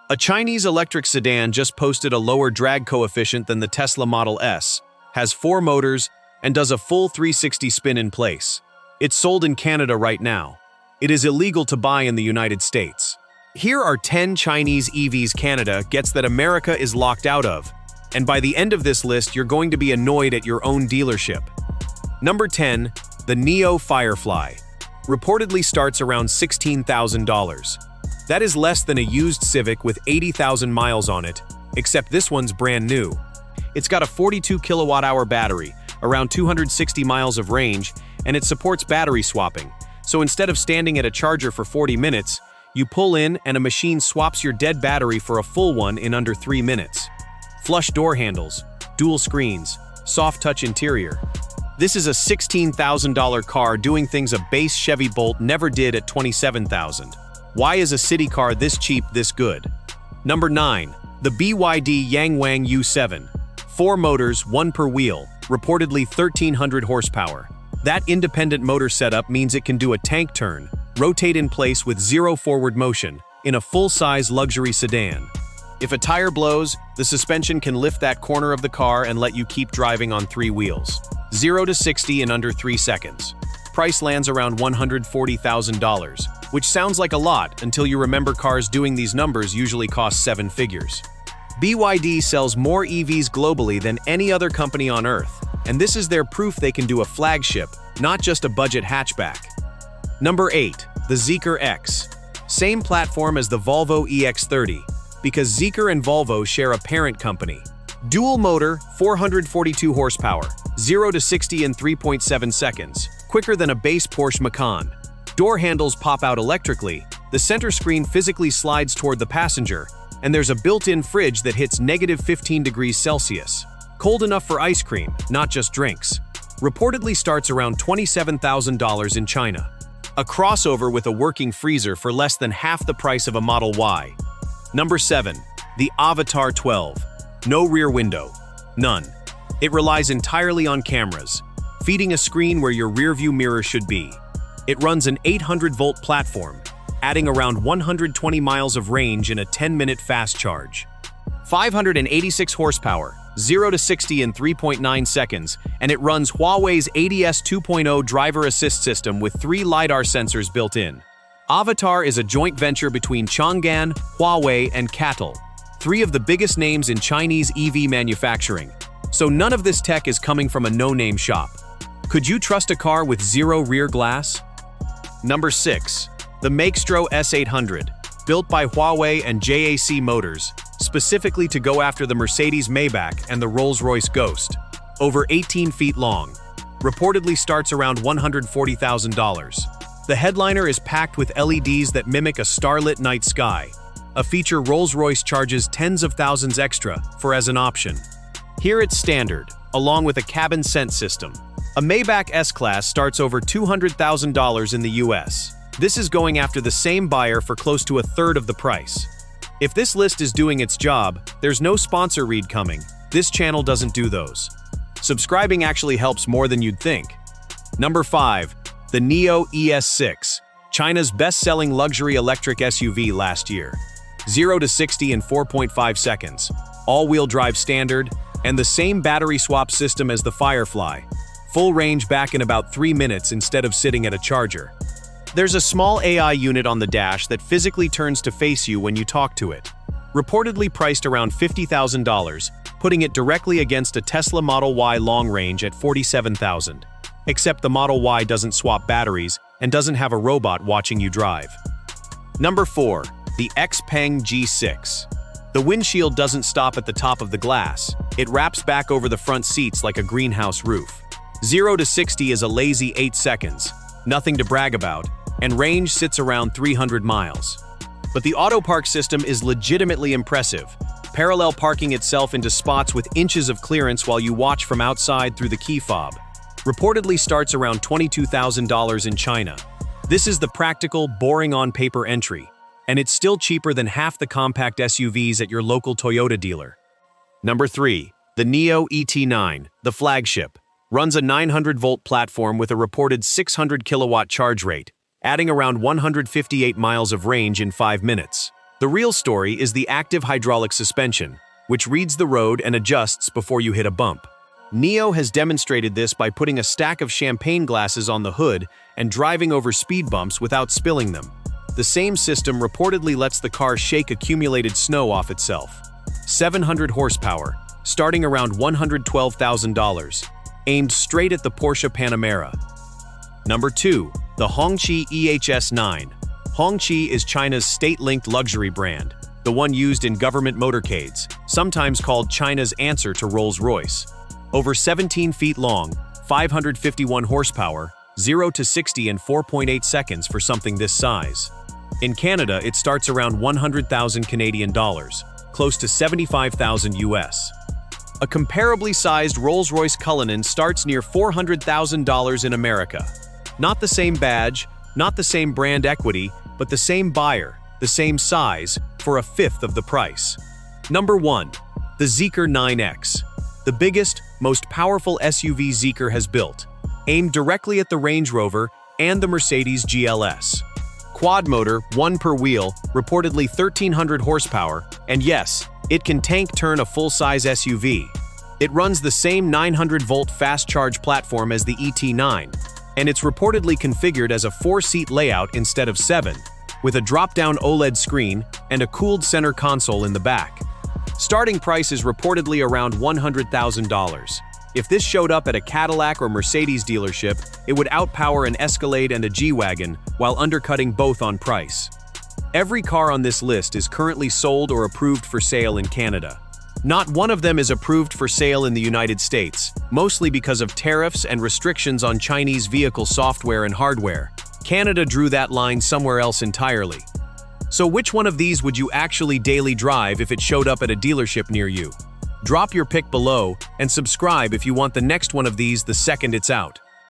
A Chinese electric sedan just posted a lower drag coefficient than the Tesla Model S, has 4 motors, and does a full 360 spin in place. It's sold in Canada right now. It is illegal to buy in the United States. Here are 10 Chinese EVs Canada gets that America is locked out of, and by the end of this list you're going to be annoyed at your own dealership. Number 10. The Nio Firefly. Reportedly starts around $16,000. That is less than a used Civic with 80,000 miles on it, except this one's brand new. It's got a 42 kilowatt-hour battery, around 260 miles of range, and it supports battery swapping. So instead of standing at a charger for 40 minutes, you pull in and a machine swaps your dead battery for a full one in under 3 minutes. Flush door handles, dual screens, soft touch interior. This is a $16,000 car doing things a base Chevy Bolt never did at $27,000. Why is a city car this cheap this good? Number 9. The BYD U7. 4 motors, 1 per wheel, reportedly 1,300 horsepower. That independent motor setup means it can do a tank turn, rotate in place with 0 forward motion, in a full-size luxury sedan. If a tire blows, the suspension can lift that corner of the car and let you keep driving on 3 wheels. 0 to 60 in under 3 seconds. Price lands around $140,000, which sounds like a lot until you remember cars doing these numbers usually cost 7 figures. BYD sells more EVs globally than any other company on Earth, and this is their proof they can do a flagship, not just a budget hatchback. Number 8. The Zeekr X. Same platform as the Volvo EX30, because Zeekr and Volvo share a parent company. Dual motor, 442 horsepower, 0 to 60 in 3.7 seconds, quicker than a base Porsche Macan. Door handles pop out electrically, the center screen physically slides toward the passenger, and there's a built-in fridge that hits -15 degrees Celsius. Cold enough for ice cream, not just drinks. Reportedly starts around $27,000 in China. A crossover with a working freezer for less than half the price of a Model Y. Number 7. The Avatar 12. No rear window. None. It relies entirely on cameras, feeding a screen where your rearview mirror should be. It runs an 800-volt platform, adding around 120 miles of range in a 10-minute fast charge. 586 horsepower, 0 to 60 in 3.9 seconds, and it runs Huawei's ADS 2.0 driver assist system with 3 LiDAR sensors built in. Avatar is a joint venture between Chang'an, Huawei, and CATL, 3 of the biggest names in Chinese EV manufacturing. So none of this tech is coming from a no-name shop. Could you trust a car with 0 rear glass? Number 6. The Mstro S800, built by Huawei and JAC Motors, specifically to go after the Mercedes Maybach and the Rolls-Royce Ghost. Over 18 feet long. Reportedly starts around $140,000. The headliner is packed with LEDs that mimic a starlit night sky, a feature Rolls-Royce charges tens of thousands extra for as an option. Here it's standard, along with a cabin scent system. A Maybach S-Class starts over $200,000 in the US. This is going after the same buyer for close to a third of the price. If this list is doing its job, there's no sponsor read coming. This channel doesn't do those. Subscribing actually helps more than you'd think. Number 5. The Nio ES6, China's best-selling luxury electric SUV last year. 0 to 60 in 4.5 seconds, all-wheel drive standard, and the same battery swap system as the Firefly. Full range back in about 3 minutes instead of sitting at a charger. There's a small AI unit on the dash that physically turns to face you when you talk to it. Reportedly priced around $50,000, putting it directly against a Tesla Model Y long range at $47,000. Except the Model Y doesn't swap batteries and doesn't have a robot watching you drive. Number 4. The Xpeng G6. The windshield doesn't stop at the top of the glass. It wraps back over the front seats like a greenhouse roof. 0 to 60 is a lazy 8 seconds, nothing to brag about, and range sits around 300 miles. But the auto park system is legitimately impressive, parallel parking itself into spots with inches of clearance while you watch from outside through the key fob. Reportedly starts around $22,000 in China. This is the practical, boring on-paper entry, and it's still cheaper than half the compact SUVs at your local Toyota dealer. Number 3. The Nio ET9, the flagship, runs a 900-volt platform with a reported 600 kilowatt charge rate, adding around 158 miles of range in 5 minutes. The real story is the active hydraulic suspension, which reads the road and adjusts before you hit a bump. Nio has demonstrated this by putting a stack of champagne glasses on the hood and driving over speed bumps without spilling them. The same system reportedly lets the car shake accumulated snow off itself. 700 horsepower, starting around $112,000, aimed straight at the Porsche Panamera. Number 2. The Hongqi EHS9. Hongqi is China's state-linked luxury brand, the one used in government motorcades, sometimes called China's answer to Rolls-Royce. Over 17 feet long, 551 horsepower, 0 to 60 in 4.8 seconds for something this size. In Canada, it starts around 100,000 Canadian dollars, close to 75,000 US. A comparably sized Rolls-Royce Cullinan starts near $400,000 in America. Not the same badge, not the same brand equity, but the same buyer, the same size, for a fifth of the price. Number 1. The Zeekr 9X. The biggest, most powerful SUV Zeekr has built, aimed directly at the Range Rover and the Mercedes GLS. Quad motor, 1 per wheel, reportedly 1,300 horsepower, and yes, it can tank-turn a full-size SUV. It runs the same 900-volt fast-charge platform as the ET9, and it's reportedly configured as a 4-seat layout instead of 7, with a drop-down OLED screen and a cooled center console in the back. Starting price is reportedly around $100,000. If this showed up at a Cadillac or Mercedes dealership, it would outpower an Escalade and a G-Wagon while undercutting both on price. Every car on this list is currently sold or approved for sale in Canada. Not one of them is approved for sale in the United States, mostly because of tariffs and restrictions on Chinese vehicle software and hardware. Canada drew that line somewhere else entirely. So which one of these would you actually daily drive if it showed up at a dealership near you? Drop your pick below and subscribe if you want the next one of these the second it's out.